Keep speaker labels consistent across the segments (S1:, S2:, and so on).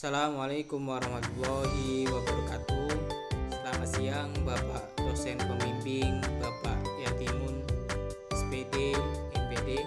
S1: Assalamualaikum warahmatullahi wabarakatuh. Selamat siang Bapak dosen pembimbing, Bapak Yatimun, SPD, MPD,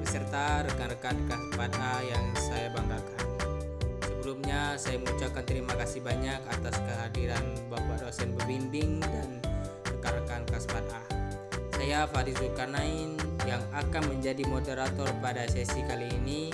S1: beserta rekan-rekan kelas 4A yang saya banggakan. Sebelumnya saya mengucapkan terima kasih banyak atas kehadiran Bapak dosen pembimbing dan rekan-rekan kelas 4A. Saya Farid Zulkarnain yang akan menjadi moderator pada sesi kali ini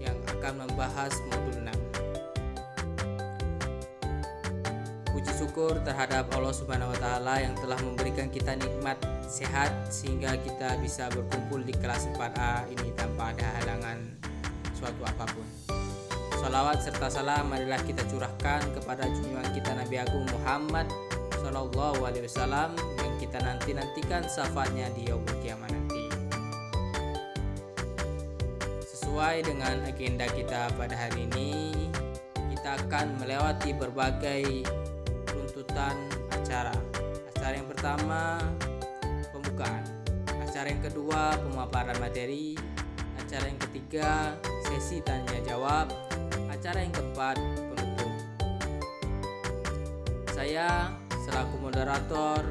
S1: yang akan membahas modul 6. Puji syukur terhadap Allah Subhanahu wa Ta'ala yang telah memberikan kita nikmat sehat sehingga kita bisa berkumpul di kelas 4A ini tanpa ada halangan suatu apapun. Salawat serta salam marilah kita curahkan kepada junjungan kita Nabi Agung Muhammad Sallallahu Alaihi Wasallam yang kita nantikan syafaatnya di yaumul kiamat nanti. Sesuai dengan agenda kita pada hari ini, kita akan melewati berbagai runtutan acara. Acara yang pertama pembukaan, acara yang kedua pemaparan materi, acara yang ketiga sesi tanya jawab, acara yang keempat penutup. Saya selaku moderator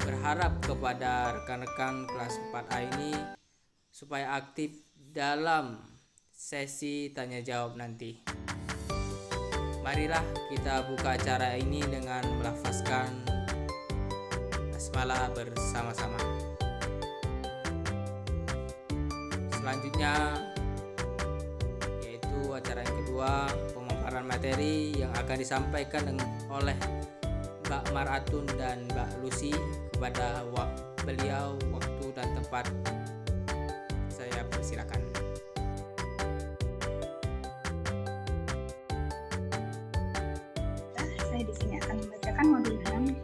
S1: berharap kepada rekan-rekan kelas 4A ini supaya aktif dalam sesi tanya jawab nanti. Marilah kita buka acara ini dengan melafazkan basmalah bersama-sama. Selanjutnya yaitu acara yang kedua pemaparan materi yang akan disampaikan oleh Mbak Maratun dan Mbak Lucy. Kepada beliau waktu dan tempat saya persilakan.
S2: Saya di sini akan membacakan modul 6,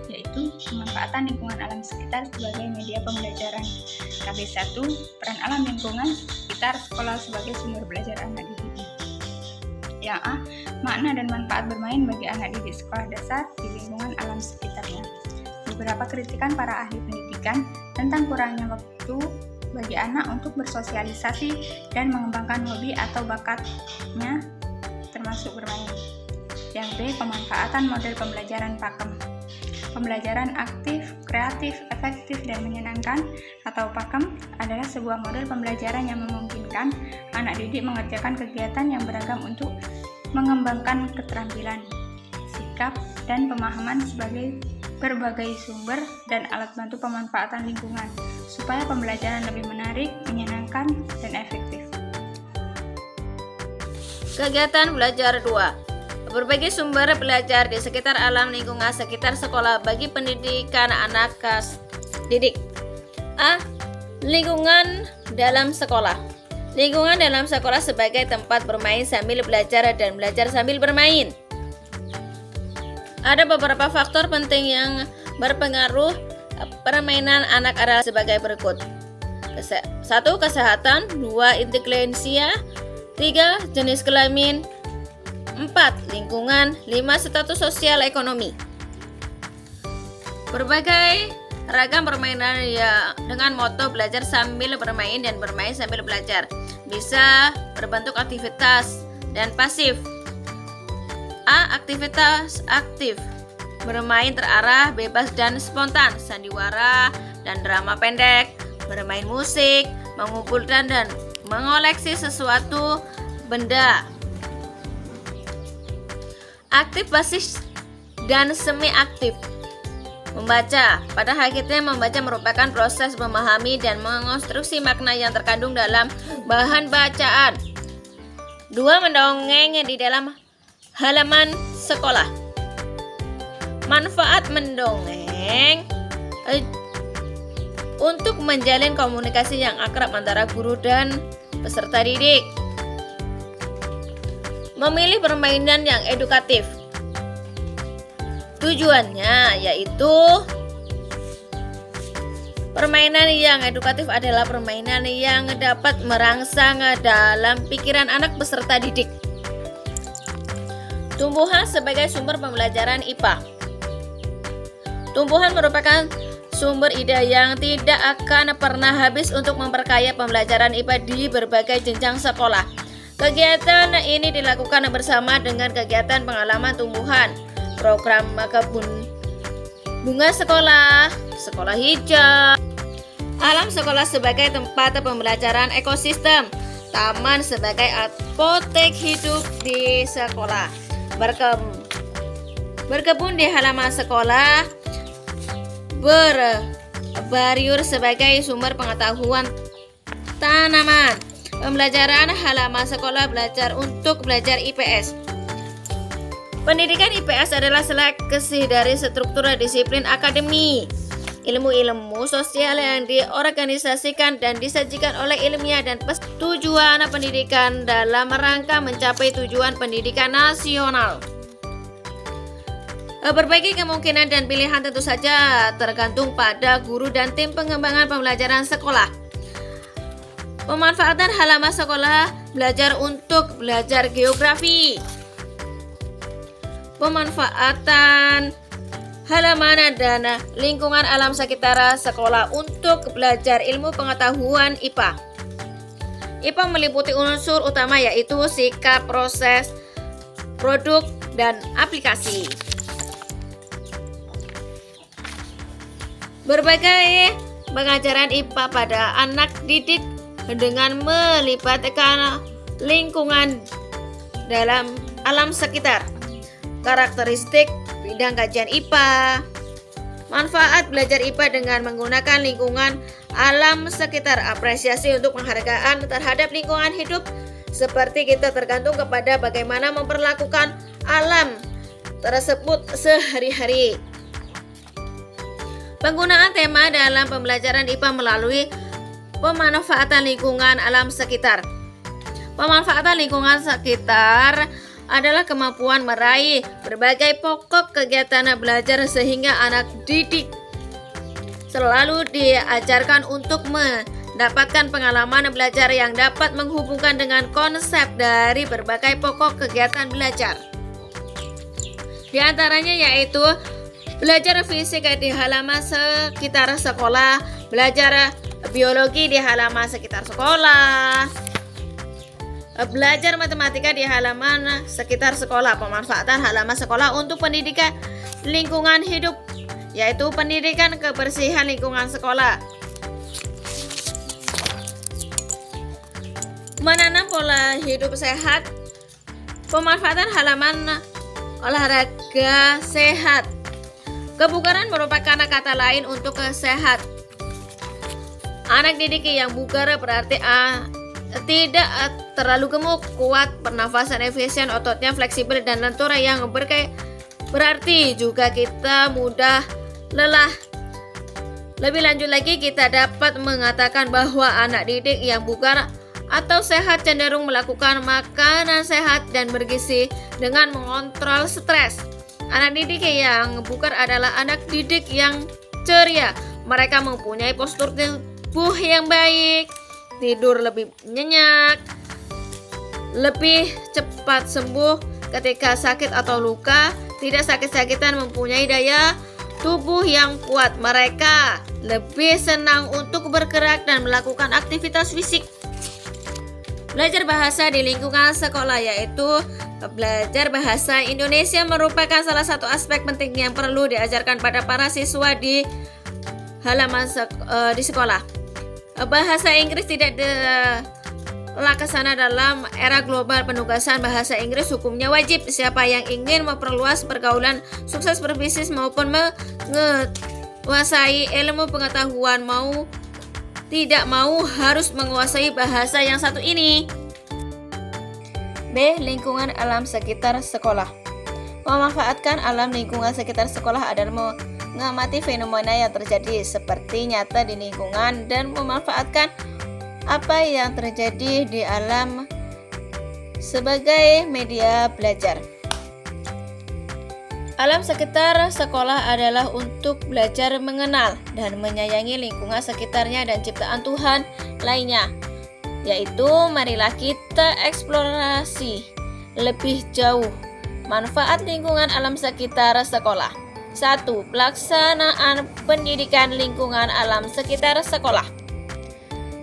S2: yaitu pemanfaatan lingkungan alam sekitar sebagai media pembelajaran. KB1, peran alam lingkungan sekitar sekolah sebagai sumber belajar anak didik. Yang A, makna dan manfaat bermain bagi anak didik sekolah dasar di lingkungan alam sekitarnya. Beberapa kritikan para ahli pendidikan tentang kurangnya waktu bagi anak untuk bersosialisasi dan mengembangkan hobi atau bakatnya termasuk bermain. Yang B, pemanfaatan model pembelajaran PAKEM. Pembelajaran aktif, kreatif, efektif, dan menyenangkan atau PAKEM adalah sebuah model pembelajaran yang memungkinkan anak didik mengerjakan kegiatan yang beragam untuk mengembangkan keterampilan, sikap, dan pemahaman sebagai berbagai sumber dan alat bantu pemanfaatan lingkungan supaya pembelajaran lebih menarik, menyenangkan, dan efektif.
S3: Kegiatan belajar 2. Berbagai sumber belajar di sekitar alam lingkungan sekitar sekolah bagi pendidikan anak kelas didik. A. Lingkungan dalam sekolah. Lingkungan dalam sekolah sebagai tempat bermain sambil belajar dan belajar sambil bermain. Ada beberapa faktor penting yang berpengaruh permainan anak adalah sebagai berikut. 1. Kesehatan. 2. Intelijensia. 3. Jenis kelamin. 4. Lingkungan. 5. Status sosial ekonomi. Berbagai ragam permainan ya dengan moto belajar sambil bermain dan bermain sambil belajar bisa berbentuk aktivitas dan pasif. A. Aktivitas aktif. Bermain terarah, bebas dan spontan, sandiwara dan drama pendek, bermain musik, mengumpulkan dan mengoleksi sesuatu benda. Aktif, pasif, dan semi aktif. Membaca. Pada hakikatnya membaca merupakan proses memahami dan mengonstruksi makna yang terkandung dalam bahan bacaan. 2. Mendongeng di dalam halaman sekolah. Manfaat mendongeng untuk menjalin komunikasi yang akrab antara guru dan peserta didik. Memilih permainan yang edukatif. Tujuannya yaitu permainan yang edukatif adalah permainan yang dapat merangsang dalam pikiran anak peserta didik. Tumbuhan sebagai sumber pembelajaran IPA. Tumbuhan merupakan sumber ide yang tidak akan pernah habis untuk memperkaya pembelajaran IPA di berbagai jenjang sekolah. Kegiatan ini dilakukan bersama dengan kegiatan pengalaman tumbuhan, program kebun bunga sekolah, sekolah hijau, alam sekolah sebagai tempat pembelajaran ekosistem, taman sebagai apotek hidup di sekolah, berkebun di halaman sekolah, berbariur sebagai sumber pengetahuan tanaman, pembelajaran halaman sekolah belajar untuk belajar IPS. Pendidikan IPS adalah seleksi dari struktur disiplin akademi, ilmu-ilmu sosial yang diorganisasikan dan disajikan oleh ilmiah dan tujuan pendidikan dalam rangka mencapai tujuan pendidikan nasional. Berbagai kemungkinan dan pilihan tentu saja tergantung pada guru dan tim pengembangan pembelajaran sekolah. Pemanfaatan halaman sekolah belajar untuk belajar geografi. Pemanfaatan halaman dan lingkungan alam sekitar sekolah untuk belajar ilmu pengetahuan IPA. IPA meliputi unsur utama yaitu sikap, proses, produk, dan aplikasi. Berbagai pengajaran IPA pada anak didik dengan melibatkan lingkungan dalam alam sekitar. Karakteristik bidang kajian IPA. Manfaat belajar IPA dengan menggunakan lingkungan alam sekitar. Apresiasi untuk penghargaan terhadap lingkungan hidup. Seperti kita tergantung kepada bagaimana memperlakukan alam tersebut sehari-hari. Penggunaan tema dalam pembelajaran IPA melalui pemanfaatan lingkungan alam sekitar. Pemanfaatan lingkungan sekitar adalah kemampuan meraih berbagai pokok kegiatan belajar sehingga anak didik selalu diajarkan untuk mendapatkan pengalaman belajar yang dapat menghubungkan dengan konsep dari berbagai pokok kegiatan belajar. Di antaranya yaitu belajar fisik di halaman sekitar sekolah, belajar biologi di halaman sekitar sekolah, belajar matematika di halaman sekitar sekolah. Pemanfaatan halaman sekolah untuk pendidikan lingkungan hidup yaitu pendidikan kebersihan lingkungan sekolah, menanam pola hidup sehat, pemanfaatan halaman olahraga sehat. Kebugaran merupakan kata lain untuk sehat. Anak didik yang bugar berarti tidak terlalu gemuk, kuat, pernafasan efisien, ototnya fleksibel dan lentur yang berarti juga kita mudah lelah. Lebih lanjut lagi kita dapat mengatakan bahwa anak didik yang bugar atau sehat cenderung melakukan makanan sehat dan bergizi dengan mengontrol stres. Anak didik yang bugar adalah anak didik yang ceria. Mereka mempunyai postur tubuh yang baik, tidur lebih nyenyak, lebih cepat sembuh ketika sakit atau luka, tidak sakit-sakitan, mempunyai daya tubuh yang kuat. Mereka lebih senang untuk bergerak dan melakukan aktivitas fisik. Belajar bahasa di lingkungan sekolah yaitu belajar bahasa Indonesia merupakan salah satu aspek penting yang perlu diajarkan pada para siswa di halaman di sekolah. Bahasa Inggris tidak dilaksanakan dalam era global. Penugasan bahasa Inggris hukumnya wajib. Siapa yang ingin memperluas pergaulan, sukses berbisnis maupun menguasai ilmu pengetahuan tidak mau harus menguasai bahasa yang satu ini. B. Lingkungan alam sekitar sekolah. Memanfaatkan alam lingkungan sekitar sekolah adalah mengamati fenomena yang terjadi seperti nyata di lingkungan dan memanfaatkan apa yang terjadi di alam sebagai media belajar. Alam sekitar sekolah adalah untuk belajar mengenal dan menyayangi lingkungan sekitarnya dan ciptaan Tuhan lainnya, yaitu marilah kita eksplorasi lebih jauh manfaat lingkungan alam sekitar sekolah. 1. Pelaksanaan pendidikan lingkungan alam sekitar sekolah.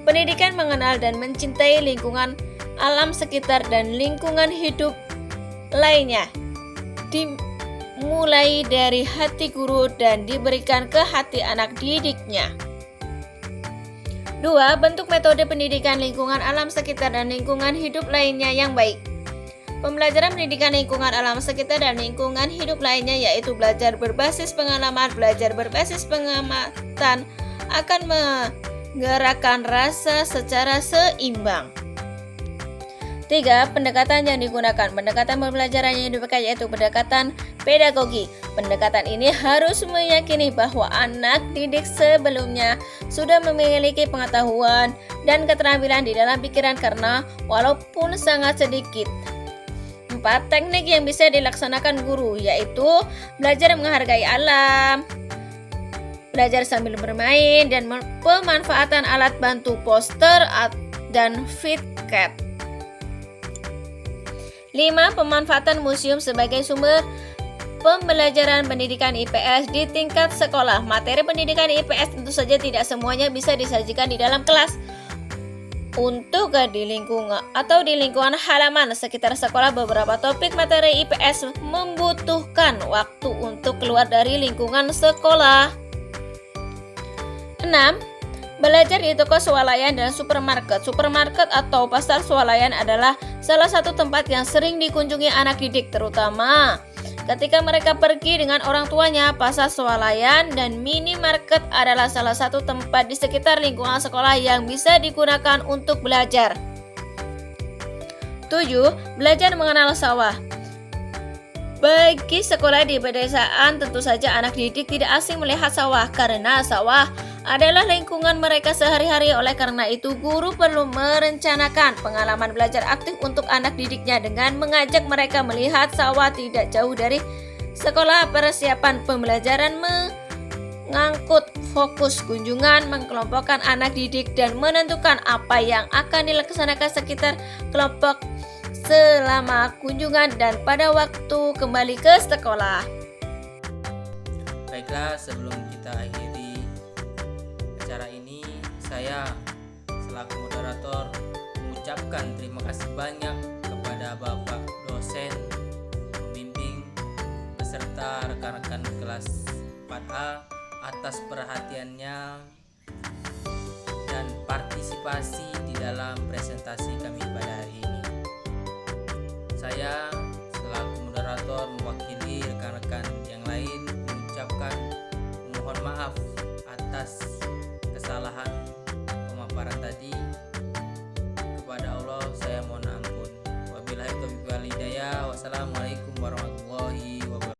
S3: Pendidikan mengenal dan mencintai lingkungan alam sekitar dan lingkungan hidup lainnya, dimulai dari hati guru dan diberikan ke hati anak didiknya. 2. Bentuk metode pendidikan lingkungan alam sekitar dan lingkungan hidup lainnya yang baik. Pembelajaran pendidikan lingkungan alam sekitar dan lingkungan hidup lainnya yaitu belajar berbasis pengalaman, belajar berbasis pengamatan akan menggerakkan rasa secara seimbang. 3. Pendekatan yang digunakan. Pendekatan pembelajaran yang dipakai yaitu pendekatan pedagogi. Pendekatan ini harus meyakini bahwa anak didik sebelumnya sudah memiliki pengetahuan dan keterampilan di dalam pikiran karena walaupun sangat sedikit. 4. Teknik yang bisa dilaksanakan guru yaitu belajar menghargai alam, belajar sambil bermain, dan pemanfaatan alat bantu poster dan feedcat. 5. Pemanfaatan museum sebagai sumber pembelajaran pendidikan IPS di tingkat sekolah. Materi pendidikan IPS tentu saja tidak semuanya bisa disajikan di dalam kelas. Untuk di lingkungan halaman sekitar sekolah, beberapa topik materi IPS membutuhkan waktu untuk keluar dari lingkungan sekolah. 6. Belajar di toko swalayan dan supermarket. Supermarket atau pasar swalayan adalah salah satu tempat yang sering dikunjungi anak didik, terutama ketika mereka pergi dengan orang tuanya. Pasar swalayan dan minimarket adalah salah satu tempat di sekitar lingkungan sekolah yang bisa digunakan untuk belajar. 7. Belajar mengenal sawah. Bagi sekolah di pedesaan, tentu saja anak didik tidak asing melihat sawah karena sawah adalah lingkungan mereka sehari-hari. Oleh karena itu, guru perlu merencanakan pengalaman belajar aktif untuk anak didiknya dengan mengajak mereka melihat sawah tidak jauh dari sekolah. Persiapan pembelajaran mengangkut fokus kunjungan, mengelompokkan anak didik, dan menentukan apa yang akan dilaksanakan sekitar kelompok selama kunjungan dan pada waktu kembali ke sekolah.
S1: Baiklah, sebelum kita akhiri acara ini, saya selaku moderator mengucapkan terima kasih banyak kepada Bapak dosen, pembimbing, beserta rekan-rekan kelas 4A atas perhatiannya dan partisipasi di dalam presentasi kami pada hari ini. Saya selaku moderator mewakili rekan-rekan yang lain mengucapkan mohon maaf atas kesalahan pemaparan tadi. Kepada Allah saya mohon ampun. Wabillahi taufiq wal hidayah. Wassalamualaikum